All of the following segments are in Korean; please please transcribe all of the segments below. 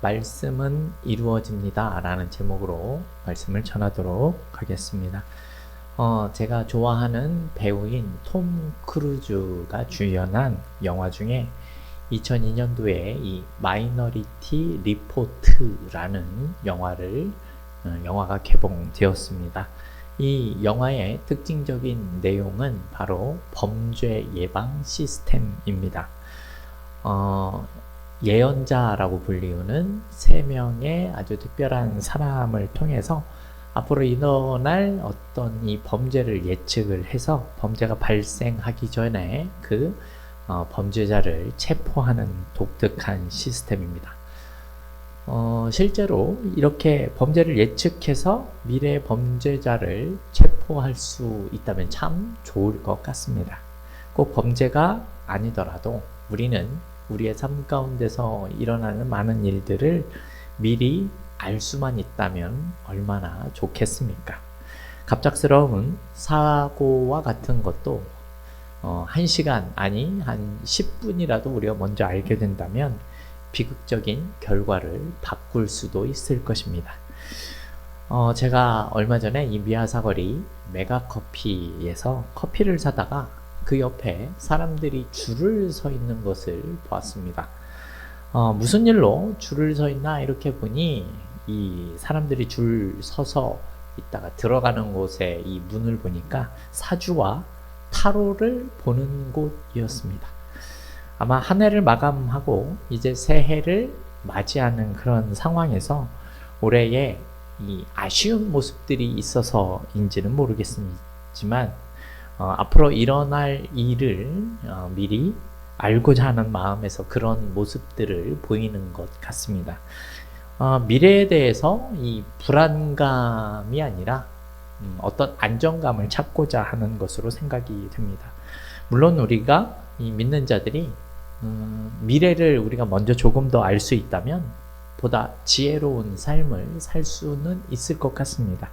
말씀은 이루어집니다 라는 제목으로 말씀을 전하도록 하겠습니다. 제가 좋아하는 배우인 톰 크루즈가 주연한 영화 중에 2002년도에 이 마이너리티 리포트라는 영화가 개봉되었습니다. 이 영화의 특징적인 내용은 바로 범죄 예방 시스템입니다. 예언자라고 불리우는 3명의 아주 특별한 사람을 통해서 앞으로 일어날 어떤 이 범죄를 예측을 해서 범죄가 발생하기 전에 그 범죄자를 체포하는 독특한 시스템입니다. 실제로 이렇게 범죄를 예측해서 미래 범죄자를 체포할 수 있다면 참 좋을 것 같습니다. 꼭 범죄가 아니더라도 우리는 우리의 삶 가운데서 일어나는 많은 일들을 미리 알 수만 있다면 얼마나 좋겠습니까? 갑작스러운 사고와 같은 것도 1시간 아니 한 10분이라도 우리가 먼저 알게 된다면 비극적인 결과를 바꿀 수도 있을 것입니다. 제가 얼마 전에 이 미아사거리 메가커피에서 커피를 사다가 그 옆에 사람들이 줄을 서 있는 것을 보았습니다. 무슨 일로 줄을 서 있나 이렇게 보니 이 사람들이 줄 서서 있다가 들어가는 곳에 이 문을 보니까 사주와 타로를 보는 곳이었습니다. 아마 한 해를 마감하고 이제 새해를 맞이하는 그런 상황에서 올해의 이 아쉬운 모습들이 있어서인지는 모르겠지만 앞으로 일어날 일을 미리 알고자 하는 마음에서 그런 모습들을 보이는 것 같습니다. 미래에 대해서 이 불안감이 아니라 어떤 안정감을 찾고자 하는 것으로 생각이 됩니다. 물론 우리가 이 믿는 자들이 미래를 우리가 먼저 조금 더 알 수 있다면 보다 지혜로운 삶을 살 수는 있을 것 같습니다.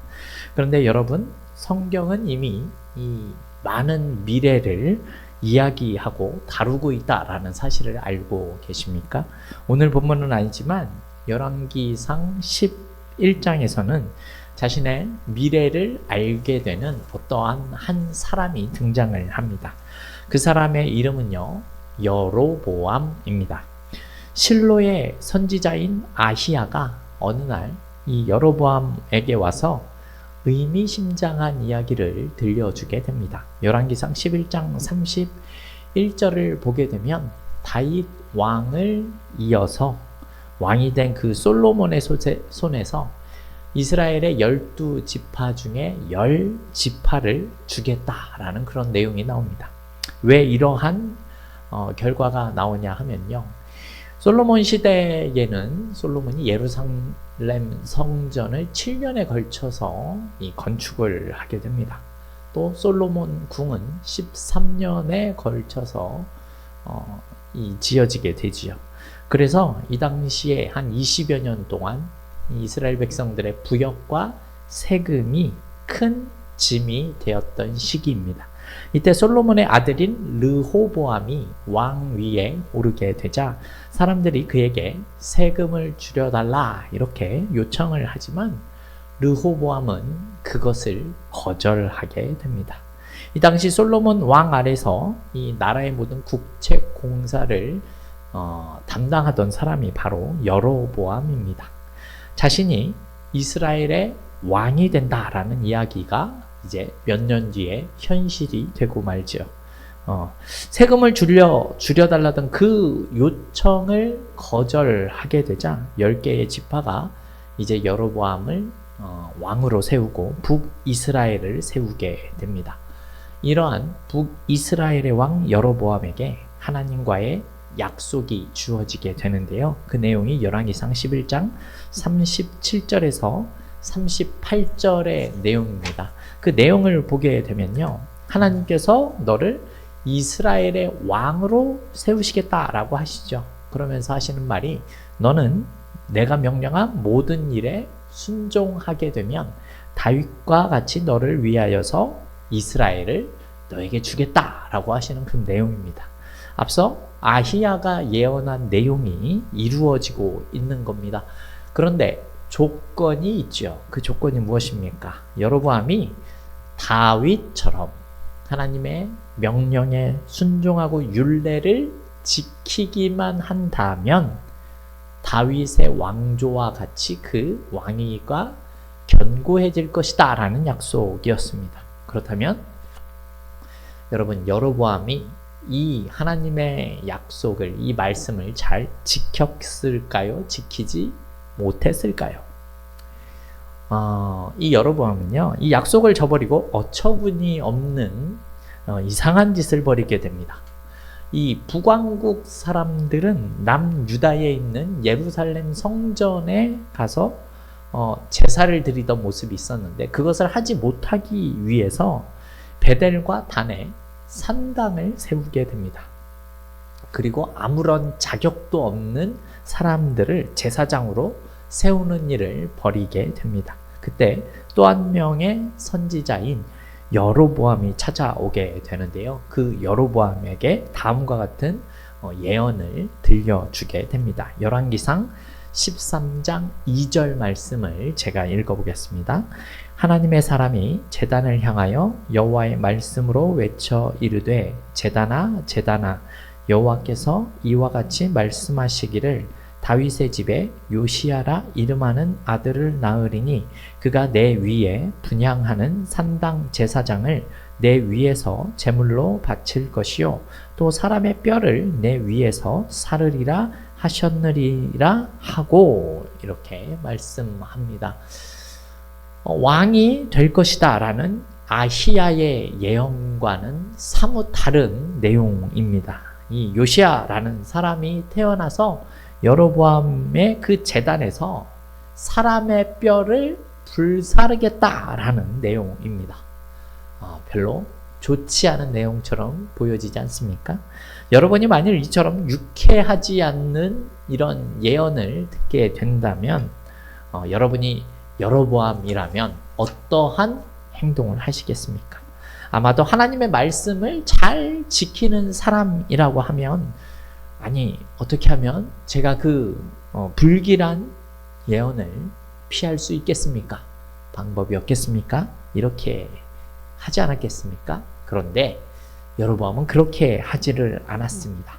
그런데 여러분, 성경은 이미 이 많은 미래를 이야기하고 다루고 있다라는 사실을 알고 계십니까? 오늘 본문은 아니지만 열왕기상 11장에서는 자신의 미래를 알게 되는 어떠한 한 사람이 등장을 합니다. 그 사람의 이름은요, 여로보암입니다. 실로의 선지자인 아히야가 어느 날 이 여로보암에게 와서 의미심장한 이야기를 들려주게 됩니다. 열왕기상 11장 31절을 보게 되면 다윗 왕을 이어서 왕이 된 그 솔로몬의 손에서 이스라엘의 12지파 중에 10지파를 주겠다라는 그런 내용이 나옵니다. 왜 이러한 결과가 나오냐 하면요, 솔로몬 시대에는 솔로몬이 예루살렘 성전을 7년에 걸쳐서 이 건축을 하게 됩니다. 또 솔로몬 궁은 13년에 걸쳐서 이 지어지게 되지요. 그래서 이 당시에 한 20여 년 동안 이스라엘 백성들의 부역과 세금이 큰 짐이 되었던 시기입니다. 이때 솔로몬의 아들인 르호보암이 왕 위에 오르게 되자 사람들이 그에게 세금을 줄여달라 이렇게 요청을 하지만 르호보암은 그것을 거절하게 됩니다. 이 당시 솔로몬 왕 아래서 이 나라의 모든 국책 공사를 담당하던 사람이 바로 여로보암입니다. 자신이 이스라엘의 왕이 된다라는 이야기가 이제 몇 년 뒤에 현실이 되고 말지요. 세금을 줄여달라던 그 요청을 거절하게 되자 10개의 지파가 이제 여로보암을 왕으로 세우고 북이스라엘을 세우게 됩니다. 이러한 북이스라엘의 왕 여로보암에게 하나님과의 약속이 주어지게 되는데요. 그 내용이 열왕기상 11장 37절에서 38절의 내용입니다. 그 내용을 보게 되면요, 하나님께서 너를 이스라엘의 왕으로 세우시겠다라고 하시죠. 그러면서 하시는 말이, 너는 내가 명령한 모든 일에 순종하게 되면 다윗과 같이 너를 위하여서 이스라엘을 너에게 주겠다라고 하시는 그 내용입니다. 앞서 아히야가 예언한 내용이 이루어지고 있는 겁니다. 그런데 조건이 있죠. 그 조건이 무엇입니까? 여로보암이 다윗처럼 하나님의 명령에 순종하고 율례를 지키기만 한다면 다윗의 왕조와 같이 그 왕위가 견고해질 것이다 라는 약속이었습니다. 그렇다면 여러분, 여로보암이 이 하나님의 약속을, 이 말씀을 잘 지켰을까요? 지키지 못했을까요? 이 여로보암은요, 이 약속을 저버리고 어처구니 없는 이상한 짓을 벌이게 됩니다. 이 북왕국 사람들은 남유다에 있는 예루살렘 성전에 가서 제사를 드리던 모습이 있었는데, 그것을 하지 못하기 위해서 베델과 단에 산당을 세우게 됩니다. 그리고 아무런 자격도 없는 사람들을 제사장으로 세우는 일을 벌이게 됩니다. 그때 또 한 명의 선지자인 여로보암이 찾아오게 되는데요. 그 여로보암에게 다음과 같은 예언을 들려주게 됩니다. 열왕기상 13장 2절 말씀을 제가 읽어보겠습니다. 하나님의 사람이 제단을 향하여 여호와의 말씀으로 외쳐 이르되, 제단아 제단아, 여호와께서 이와 같이 말씀하시기를, 다윗의 집에 요시야라 이름하는 아들을 낳으리니 그가 내 위에 분향하는 산당 제사장을 내 위에서 제물로 바칠 것이요 또 사람의 뼈를 내 위에서 사르리라 하셨느리라 하고, 이렇게 말씀합니다. 왕이 될 것이다 라는 아히야의 예언과는 사뭇 다른 내용입니다. 이 요시야라는 사람이 태어나서 여로보암의 그 제단에서 사람의 뼈를 불사르겠다라는 내용입니다. 별로 좋지 않은 내용처럼 보여지지 않습니까? 여러분이 만일 이처럼 유쾌하지 않는 이런 예언을 듣게 된다면 여러분이 여로보암이라면 어떠한 행동을 하시겠습니까? 아마도 하나님의 말씀을 잘 지키는 사람이라고 하면, 아니 어떻게 하면 제가 그 불길한 예언을 피할 수 있겠습니까? 방법이 없겠습니까? 이렇게 하지 않았겠습니까? 그런데 여로보암은 그렇게 하지를 않았습니다.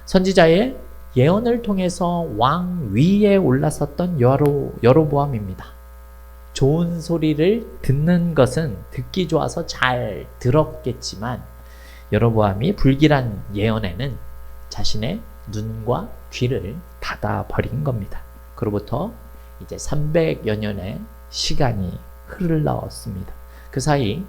선지자의 예언을 통해서 왕 위에 올라섰던 여로보암입니다. 좋은 소리를 듣는 것은 듣기 좋아서 잘 들었겠지만, 여로보암이 불길한 예언에는 자신의 눈과 귀를 닫아버린 겁니다. 그로부터 이제 300여 년의 시간이 흘러왔습니다. 그 사이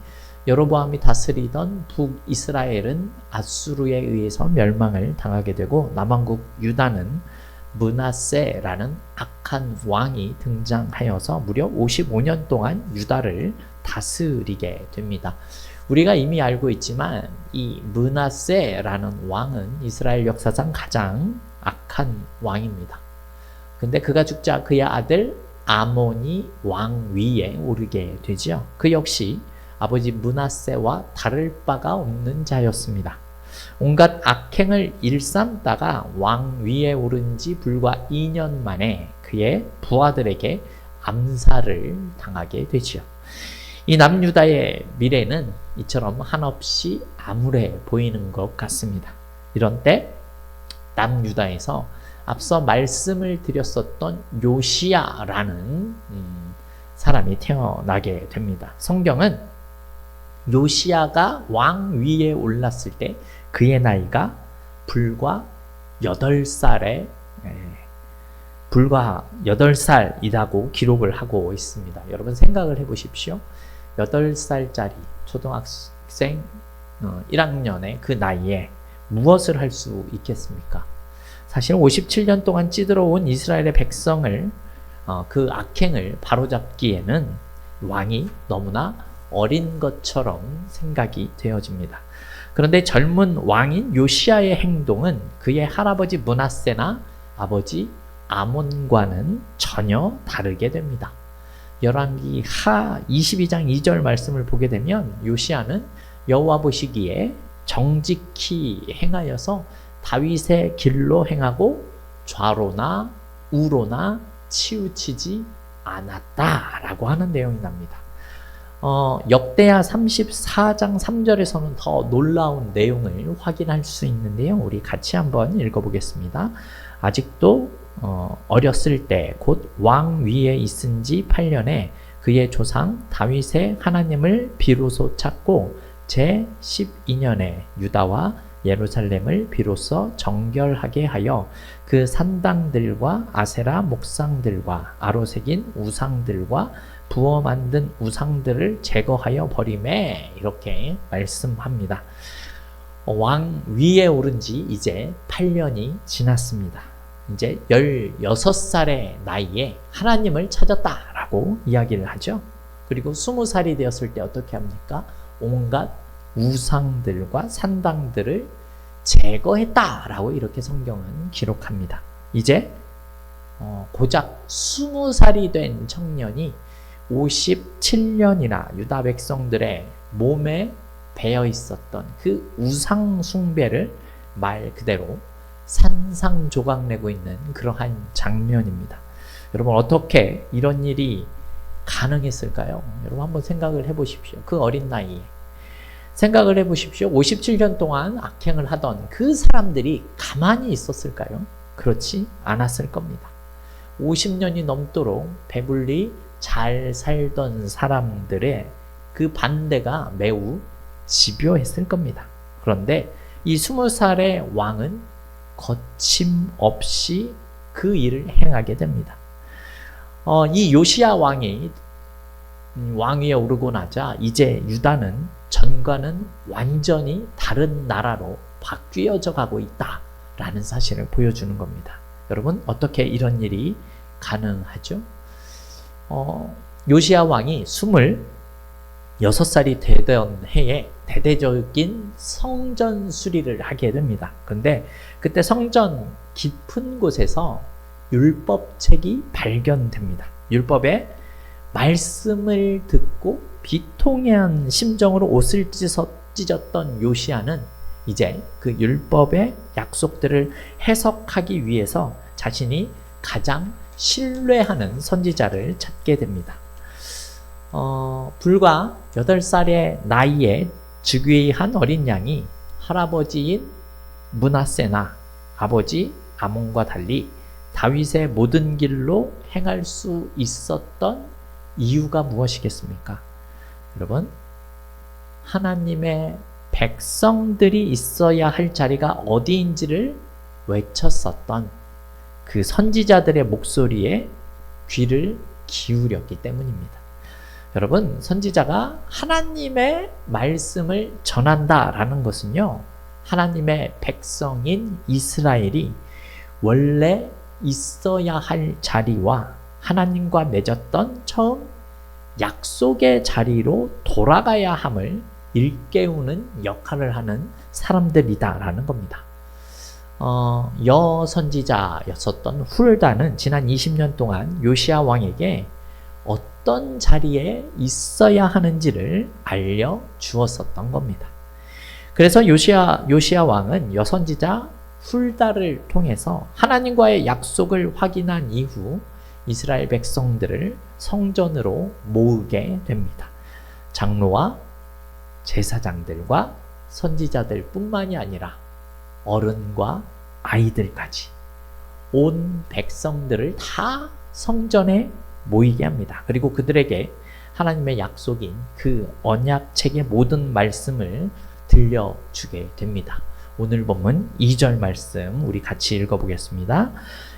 여로보암이 다스리던 북이스라엘은 아수르에 의해서 멸망을 당하게 되고, 남왕국 유다는 므낫세라는 악한 왕이 등장하여서 무려 55년 동안 유다를 다스리게 됩니다. 우리가 이미 알고 있지만 이 므낫세라는 왕은 이스라엘 역사상 가장 악한 왕입니다. 근데 그가 죽자 그의 아들 아몬이 왕 위에 오르게 되죠. 그 역시 아버지 므낫세와 다를 바가 없는 자였습니다. 온갖 악행을 일삼다가 왕 위에 오른 지 불과 2년 만에 그의 부하들에게 암살을 당하게 되지요. 이 남유다의 미래는 이처럼 한없이 암울해 보이는 것 같습니다. 이런 때 남유다에서 앞서 말씀을 드렸었던 요시야라는 사람이 태어나게 됩니다. 성경은 요시야가 왕 위에 올랐을 때 그의 나이가 불과 8살이라고 기록을 하고 있습니다. 여러분 생각을 해보십시오. 8살짜리 초등학생 1학년의 그 나이에 무엇을 할 수 있겠습니까? 사실 57년 동안 찌들어온 이스라엘의 백성을 그 악행을 바로잡기에는 왕이 너무나 어린 것처럼 생각이 되어집니다. 그런데 젊은 왕인 요시야의 행동은 그의 할아버지 므낫세나 아버지 아몬과는 전혀 다르게 됩니다. 열왕기 하 22장 2절 말씀을 보게 되면 요시야는 여호와 보시기에 정직히 행하여서 다윗의 길로 행하고 좌로나 우로나 치우치지 않았다라고 하는 내용이 납니다. 역대하 34장 3절에서는 더 놀라운 내용을 확인할 수 있는데요. 우리 같이 한번 읽어보겠습니다. 아직도 어렸을 때 곧 왕 위에 있은 지 8년에 그의 조상 다윗의 하나님을 비로소 찾고 제 12년에 유다와 예루살렘을 비로소 정결하게 하여 그 산당들과 아세라 목상들과 아로새긴 우상들과 부어 만든 우상들을 제거하여 버리매, 이렇게 말씀합니다. 왕 위에 오른 지 이제 8년이 지났습니다. 이제 16살의 나이에 하나님을 찾았다라고 이야기를 하죠. 그리고 20살이 되었을 때 어떻게 합니까? 온갖 우상들과 산당들을 제거했다라고 이렇게 성경은 기록합니다. 이제 고작 20살이 된 청년이 57년이나 유다 백성들의 몸에 배어 있었던 그 우상 숭배를 말 그대로 산상조각내고 있는 그러한 장면입니다. 여러분, 어떻게 이런 일이 가능했을까요? 여러분 한번 생각을 해보십시오. 그 어린 나이에 생각을 해보십시오. 57년 동안 악행을 하던 그 사람들이 가만히 있었을까요? 그렇지 않았을 겁니다. 50년이 넘도록 배불리 잘 살던 사람들의 그 반대가 매우 집요했을 겁니다. 그런데 이 20살의 왕은 거침없이 그 일을 행하게 됩니다. 이 요시야 왕이 왕위에 오르고 나자 이제 유다는 전과는 완전히 다른 나라로 바뀌어져 가고 있다라는 사실을 보여주는 겁니다. 여러분, 어떻게 이런 일이 가능하죠? 요시야 왕이 26살이 되던 해에 대대적인 성전 수리를 하게 됩니다. 근데 그때 성전 깊은 곳에서 율법책이 발견됩니다. 율법의 말씀을 듣고 비통해한 심정으로 옷을 찢었던 요시야는 이제 그 율법의 약속들을 해석하기 위해서 자신이 가장 신뢰하는 선지자를 찾게 됩니다. 불과 8살의 나이에 즉위한 어린 양이 할아버지인 므낫세나 아버지 아몬과 달리 다윗의 모든 길로 행할 수 있었던 이유가 무엇이겠습니까? 여러분, 하나님의 백성들이 있어야 할 자리가 어디인지를 외쳤었던 그 선지자들의 목소리에 귀를 기울였기 때문입니다. 여러분, 선지자가 하나님의 말씀을 전한다라는 것은요, 하나님의 백성인 이스라엘이 원래 있어야 할 자리와 하나님과 맺었던 처음 약속의 자리로 돌아가야 함을 일깨우는 역할을 하는 사람들이다라는 겁니다. 여선지자였었던 훌다는 지난 20년 동안 요시야 왕에게 어떤 자리에 있어야 하는지를 알려주었었던 겁니다. 그래서 요시야 왕은 여선지자 훌다를 통해서 하나님과의 약속을 확인한 이후 이스라엘 백성들을 성전으로 모으게 됩니다. 장로와 제사장들과 선지자들 뿐만이 아니라 어른과 아이들까지 온 백성들을 다 성전에 모이게 합니다. 그리고 그들에게 하나님의 약속인 그 언약책의 모든 말씀을 들려주게 됩니다. 오늘 본문 2절 말씀 우리 같이 읽어보겠습니다.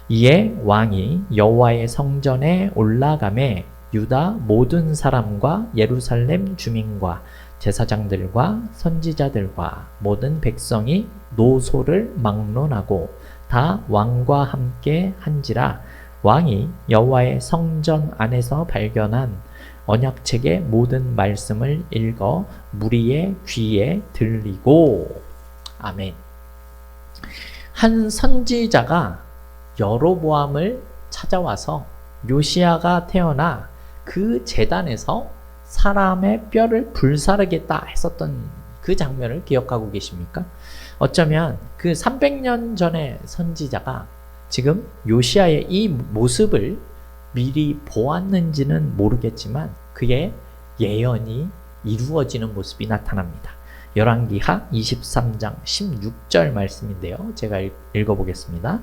이에 왕이 여호와의 성전에 올라가매 유다 모든 사람과 예루살렘 주민과 제사장들과 선지자들과 모든 백성이 노소를 막론하고 다 왕과 함께 한지라. 왕이 여호와의 성전 안에서 발견한 언약책의 모든 말씀을 읽어 무리의 귀에 들리고. 아멘. 한 선지자가 여로보암을 찾아와서 요시야가 태어나 그 제단에서 사람의 뼈를 불사르겠다 했었던 그 장면을 기억하고 계십니까? 어쩌면 그 300년 전의 선지자가 지금 요시야의 이 모습을 미리 보았는지는 모르겠지만 그의 예언이 이루어지는 모습이 나타납니다. 열왕기하 23장 16절 말씀인데요. 제가 읽어보겠습니다.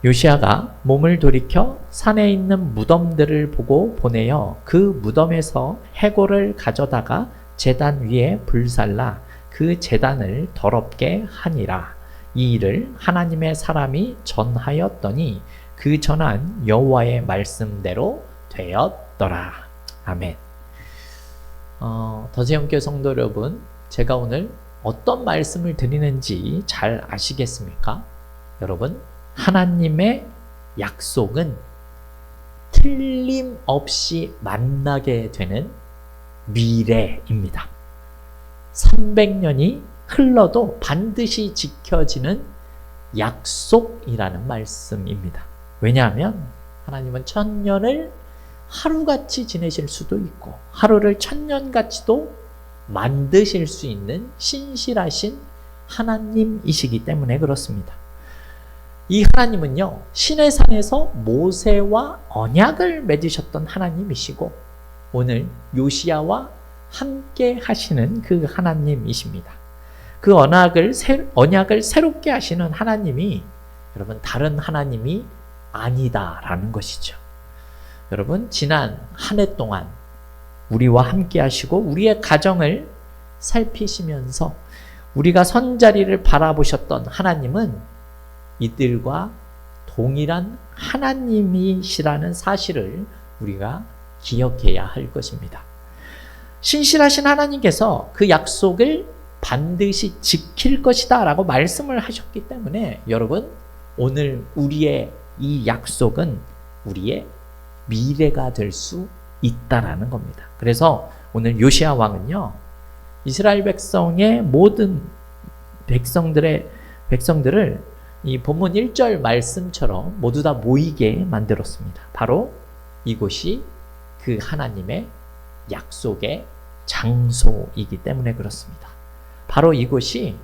요시야가 몸을 돌이켜 산에 있는 무덤들을 보고 보내어 그 무덤에서 해골을 가져다가 제단 위에 불살라 그 제단을 더럽게 하니라. 이 일을 하나님의 사람이 전하였더니 그 전한 여호와의 말씀대로 되었더라. 아멘. 더세영교회 성도 여러분, 제가 오늘 어떤 말씀을 드리는지 잘 아시겠습니까? 여러분, 하나님의 약속은 틀림없이 만나게 되는 미래입니다. 300년이 흘러도 반드시 지켜지는 약속이라는 말씀입니다. 왜냐하면 하나님은 1000년을 하루같이 지내실 수도 있고 하루를 1000년같이도 만드실 수 있는 신실하신 하나님이시기 때문에 그렇습니다. 이 하나님은요, 시내산에서 모세와 언약을 맺으셨던 하나님이시고 오늘 요시야와 함께 하시는 그 하나님이십니다. 그 언약을 새롭게 하시는 하나님이 여러분 다른 하나님이 아니다라는 것이죠. 여러분, 지난 한 해 동안 우리와 함께 하시고 우리의 가정을 살피시면서 우리가 선자리를 바라보셨던 하나님은 이들과 동일한 하나님이시라는 사실을 우리가 기억해야 할 것입니다. 신실하신 하나님께서 그 약속을 반드시 지킬 것이다 라고 말씀을 하셨기 때문에 여러분, 오늘 우리의 이 약속은 우리의 미래가 될 수 있다라는 겁니다. 그래서 오늘 요시야 왕은요, 이스라엘 백성의 모든 백성들을 이 본문 1절 말씀처럼 모두 다 모이게 만들었습니다. 바로 이곳이 그 하나님의 약속의 장소이기 때문에 그렇습니다. 바로 이곳이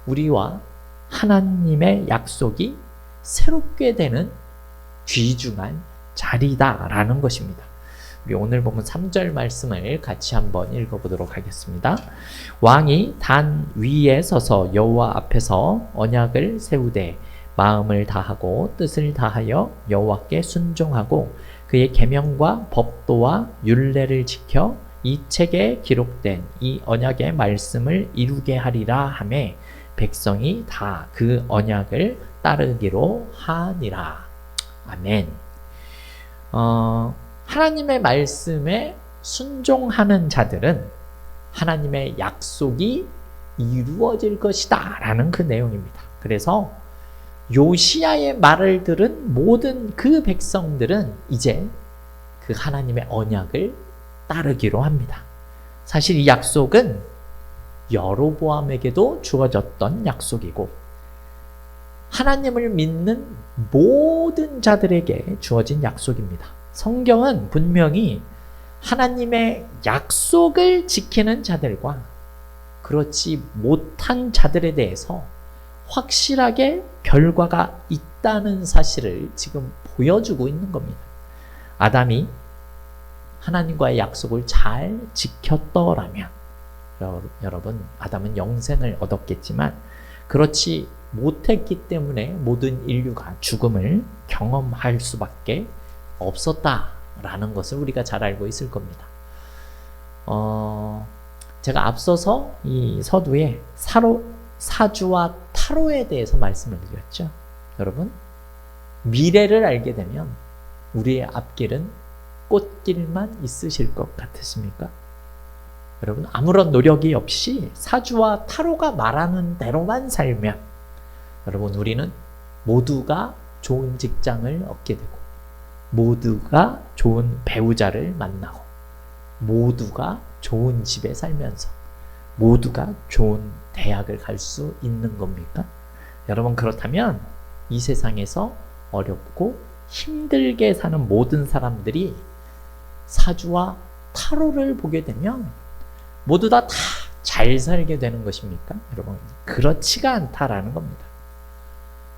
우리와 하나님의 약속이 새롭게 되는 귀중한 자리다라는 것입니다. 우리 오늘 보면 3절 말씀을 같이 한번 읽어보도록 하겠습니다. 왕이 단 위에 서서 여호와 앞에서 언약을 세우되 마음을 다하고 뜻을 다하여 여호와께 순종하고 그의 계명과 법도와 율례를 지켜 이 책에 기록된 이 언약의 말씀을 이루게 하리라 하매 백성이 다 그 언약을 따르기로 하니라. 아멘. 하나님의 말씀에 순종하는 자들은 하나님의 약속이 이루어질 것이다 라는 그 내용입니다. 그래서 요시야의 말을 들은 모든 그 백성들은 이제 그 하나님의 언약을 따르기로 합니다. 사실 이 약속은 여로보암에게도 주어졌던 약속이고 하나님을 믿는 모든 자들에게 주어진 약속입니다. 성경은 분명히 하나님의 약속을 지키는 자들과 그렇지 못한 자들에 대해서 확실하게 결과가 있다는 사실을 지금 보여주고 있는 겁니다. 아담이 하나님과의 약속을 잘 지켰더라면 여러분, 아담은 영생을 얻었겠지만 그렇지 못했기 때문에 모든 인류가 죽음을 경험할 수밖에 없었다라는 것을 우리가 잘 알고 있을 겁니다. 제가 앞서서 이 서두에 사주와 타로에 대해서 말씀을 드렸죠. 여러분, 미래를 알게 되면 우리의 앞길은 꽃길만 있으실 것 같으십니까? 여러분, 아무런 노력이 없이 사주와 타로가 말하는 대로만 살면 여러분, 우리는 모두가 좋은 직장을 얻게 되고 모두가 좋은 배우자를 만나고 모두가 좋은 집에 살면서 모두가 좋은 대학을 갈 수 있는 겁니까? 여러분, 그렇다면 이 세상에서 어렵고 힘들게 사는 모든 사람들이 사주와 타로를 보게 되면 모두 다 잘 살게 되는 것입니까? 여러분, 그렇지가 않다라는 겁니다.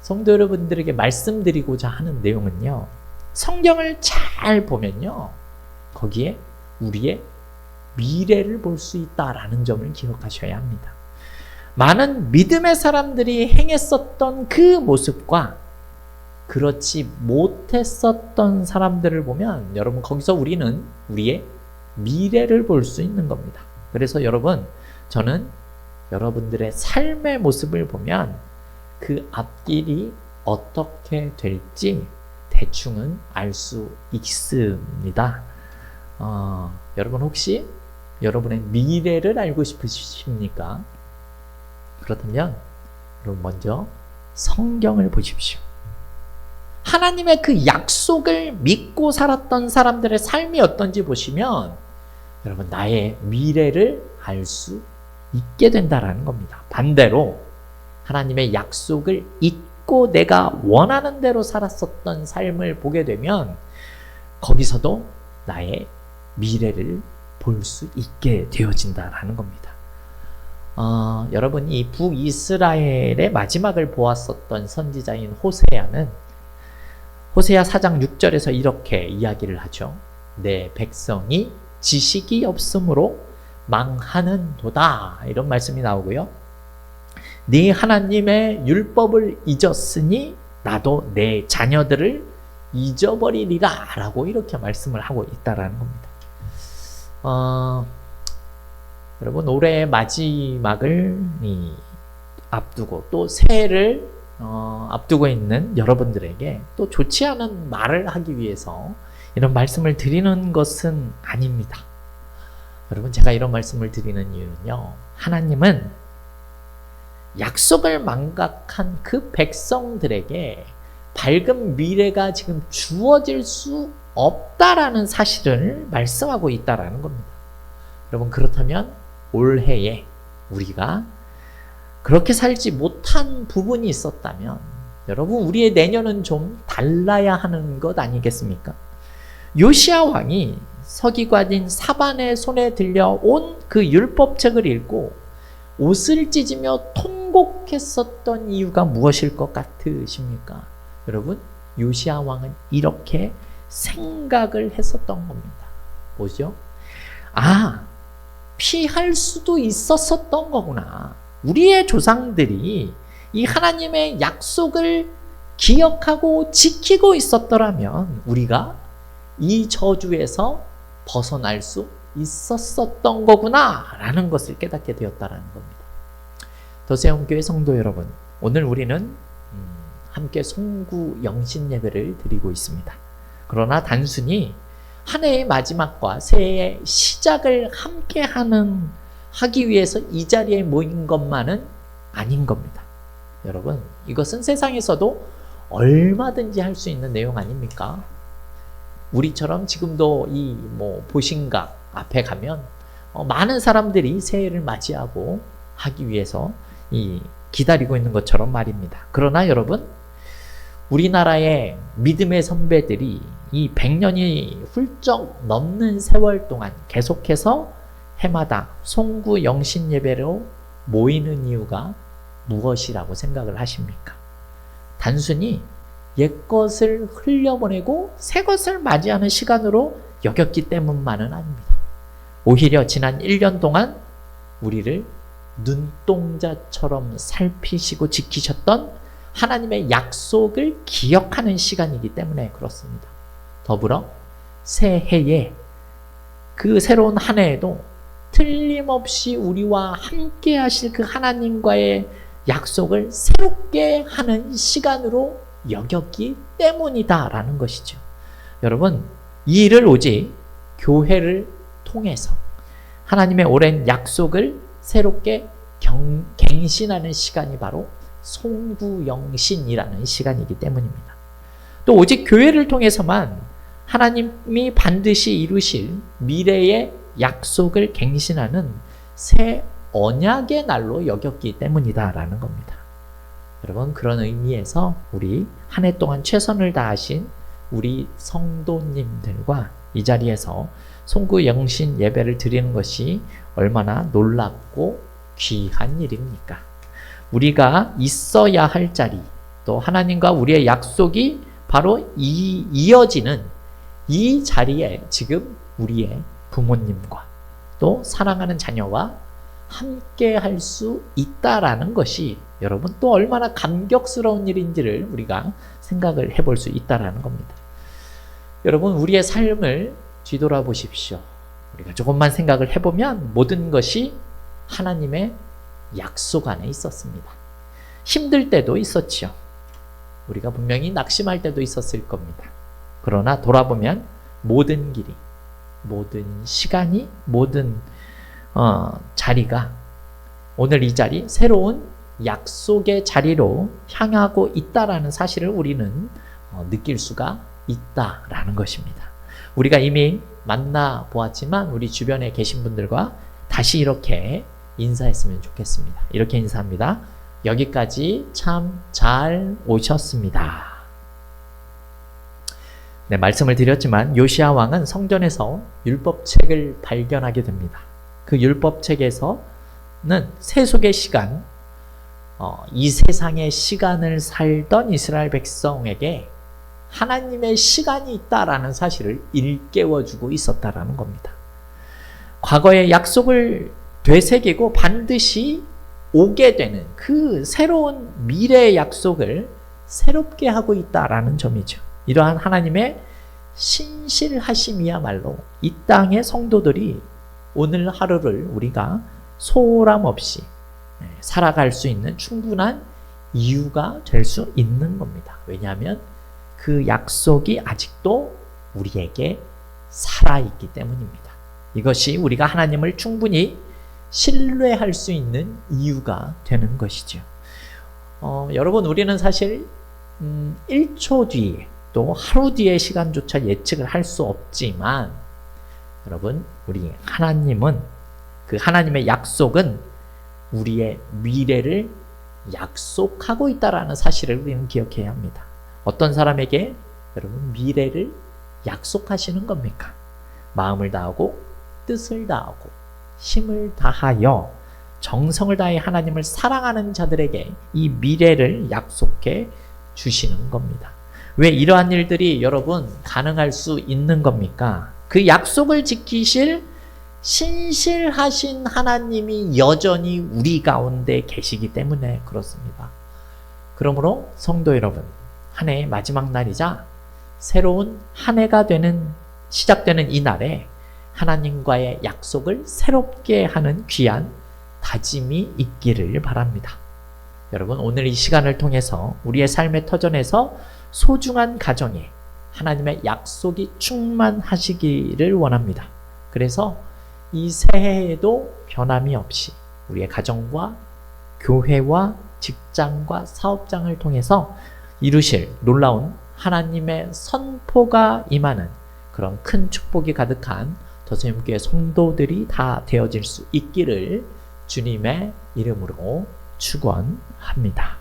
성도 여러분들에게 말씀드리고자 하는 내용은요, 성경을 잘 보면요, 거기에 우리의 미래를 볼 수 있다라는 점을 기억하셔야 합니다. 많은 믿음의 사람들이 행했었던 그 모습과 그렇지 못했었던 사람들을 보면 여러분, 거기서 우리는 우리의 미래를 볼 수 있는 겁니다. 그래서 여러분, 저는 여러분들의 삶의 모습을 보면 그 앞길이 어떻게 될지 대충은 알 수 있습니다. 여러분, 혹시 여러분의 미래를 알고 싶으십니까? 그렇다면 여러분, 먼저 성경을 보십시오. 하나님의 그 약속을 믿고 살았던 사람들의 삶이 어떤지 보시면 여러분, 나의 미래를 알 수 있게 된다라는 겁니다. 반대로 하나님의 약속을 잊고 내가 원하는 대로 살았었던 삶을 보게 되면 거기서도 나의 미래를 볼 수 있게 되어진다라는 겁니다. 여러분, 이 북이스라엘의 마지막을 보았었던 선지자인 호세아는 호세아 4장 6절에서 이렇게 이야기를 하죠. 내 백성이 지식이 없으므로 망하는도다, 이런 말씀이 나오고요. 네 하나님의 율법을 잊었으니 나도 내 자녀들을 잊어버리리라 라고 이렇게 말씀을 하고 있다라는 겁니다. 여러분, 올해의 마지막을 앞두고 또 새해를 앞두고 있는 여러분들에게 또 좋지 않은 말을 하기 위해서 이런 말씀을 드리는 것은 아닙니다. 여러분, 제가 이런 말씀을 드리는 이유는요, 하나님은 약속을 망각한 그 백성들에게 밝은 미래가 지금 주어질 수 없다라는 사실을 말씀하고 있다라는 겁니다. 여러분, 그렇다면 올해에 우리가 그렇게 살지 못한 부분이 있었다면 여러분, 우리의 내년은 좀 달라야 하는 것 아니겠습니까? 요시야 왕이 서기관인 사반의 손에 들려온 그 율법책을 읽고 옷을 찢으며 통곡했었던 이유가 무엇일 것 같으십니까? 여러분, 요시야 왕은 이렇게 생각을 했었던 겁니다. 뭐죠? 피할 수도 있었었던 거구나. 우리의 조상들이 이 하나님의 약속을 기억하고 지키고 있었더라면 우리가 이 저주에서 벗어날 수 있었었던 거구나 라는 것을 깨닫게 되었다는 겁니다. 더세움교회 성도 여러분, 오늘 우리는 함께 송구 영신 예배를 드리고 있습니다. 그러나 단순히 한 해의 마지막과 새해의 시작을 함께 하기 위해서 이 자리에 모인 것만은 아닌 겁니다. 여러분, 이것은 세상에서도 얼마든지 할 수 있는 내용 아닙니까? 우리처럼 지금도 이 보신각 앞에 가면 많은 사람들이 새해를 맞이하고 하기 위해서 기다리고 있는 것처럼 말입니다. 그러나 여러분, 우리나라의 믿음의 선배들이 이 100년이 훌쩍 넘는 세월 동안 계속해서 해마다 송구 영신 예배로 모이는 이유가 무엇이라고 생각을 하십니까? 단순히 옛것을 흘려보내고 새것을 맞이하는 시간으로 여겼기 때문만은 아닙니다. 오히려 지난 1년 동안 우리를 눈동자처럼 살피시고 지키셨던 하나님의 약속을 기억하는 시간이기 때문에 그렇습니다. 더불어 새해에 그 새로운 한 해에도 틀림없이 우리와 함께 하실 그 하나님과의 약속을 새롭게 하는 시간으로 여겼기 때문이다라는 것이죠. 여러분, 이 일을 오직 교회를 통해서 하나님의 오랜 약속을 새롭게 갱신하는 시간이 바로 송구영신이라는 시간이기 때문입니다. 또 오직 교회를 통해서만 하나님이 반드시 이루실 미래의 약속을 갱신하는 새 언약의 날로 여겼기 때문이다라는 겁니다. 여러분, 그런 의미에서 우리 한 해 동안 최선을 다하신 우리 성도님들과 이 자리에서 송구 영신 예배를 드리는 것이 얼마나 놀랍고 귀한 일입니까? 우리가 있어야 할 자리, 또 하나님과 우리의 약속이 바로 이어지는 이 자리에 지금 우리의 부모님과 또 사랑하는 자녀와 함께 할 수 있다라는 것이 여러분 또 얼마나 감격스러운 일인지를 우리가 생각을 해볼 수 있다라는 겁니다. 여러분, 우리의 삶을 뒤돌아보십시오. 우리가 조금만 생각을 해보면 모든 것이 하나님의 약속 안에 있었습니다. 힘들 때도 있었지요. 우리가 분명히 낙심할 때도 있었을 겁니다. 그러나 돌아보면 모든 길이, 모든 시간이, 모든 자리가 오늘 이 자리, 새로운 약속의 자리로 향하고 있다라는 사실을 우리는 느낄 수가 있다라는 것입니다. 우리가 이미 만나보았지만 우리 주변에 계신 분들과 다시 이렇게 인사했으면 좋겠습니다. 이렇게 인사합니다. 여기까지 참 잘 오셨습니다. 네, 말씀을 드렸지만 요시야 왕은 성전에서 율법책을 발견하게 됩니다. 그 율법책에서는 세속의 시간, 이 세상의 시간을 살던 이스라엘 백성에게 하나님의 시간이 있다라는 사실을 일깨워주고 있었다라는 겁니다. 과거의 약속을 되새기고 반드시 오게 되는 그 새로운 미래의 약속을 새롭게 하고 있다라는 점이죠. 이러한 하나님의 신실하심이야말로 이 땅의 성도들이 오늘 하루를 우리가 소홀함 없이 살아갈 수 있는 충분한 이유가 될 수 있는 겁니다. 왜냐하면 그 약속이 아직도 우리에게 살아있기 때문입니다. 이것이 우리가 하나님을 충분히 신뢰할 수 있는 이유가 되는 것이죠. 여러분, 우리는 사실 1초 뒤에 또 하루 뒤의 시간조차 예측을 할 수 없지만 여러분, 우리 하나님은, 그 하나님의 약속은 우리의 미래를 약속하고 있다라는 사실을 우리는 기억해야 합니다. 어떤 사람에게 여러분 미래를 약속하시는 겁니까? 마음을 다하고 뜻을 다하고 힘을 다하여 정성을 다해 하나님을 사랑하는 자들에게 이 미래를 약속해 주시는 겁니다. 왜 이러한 일들이 여러분 가능할 수 있는 겁니까? 그 약속을 지키실 신실하신 하나님이 여전히 우리 가운데 계시기 때문에 그렇습니다. 그러므로 성도 여러분, 한 해의 마지막 날이자 새로운 한 해가 시작되는 이 날에 하나님과의 약속을 새롭게 하는 귀한 다짐이 있기를 바랍니다. 여러분, 오늘 이 시간을 통해서 우리의 삶의 터전에서 소중한 가정에 하나님의 약속이 충만하시기를 원합니다. 그래서 이 새해에도 변함이 없이 우리의 가정과 교회와 직장과 사업장을 통해서 이루실 놀라운 하나님의 선포가 임하는 그런 큰 축복이 가득한 더세움교회 성도들이 다 되어질 수 있기를 주님의 이름으로 축원합니다.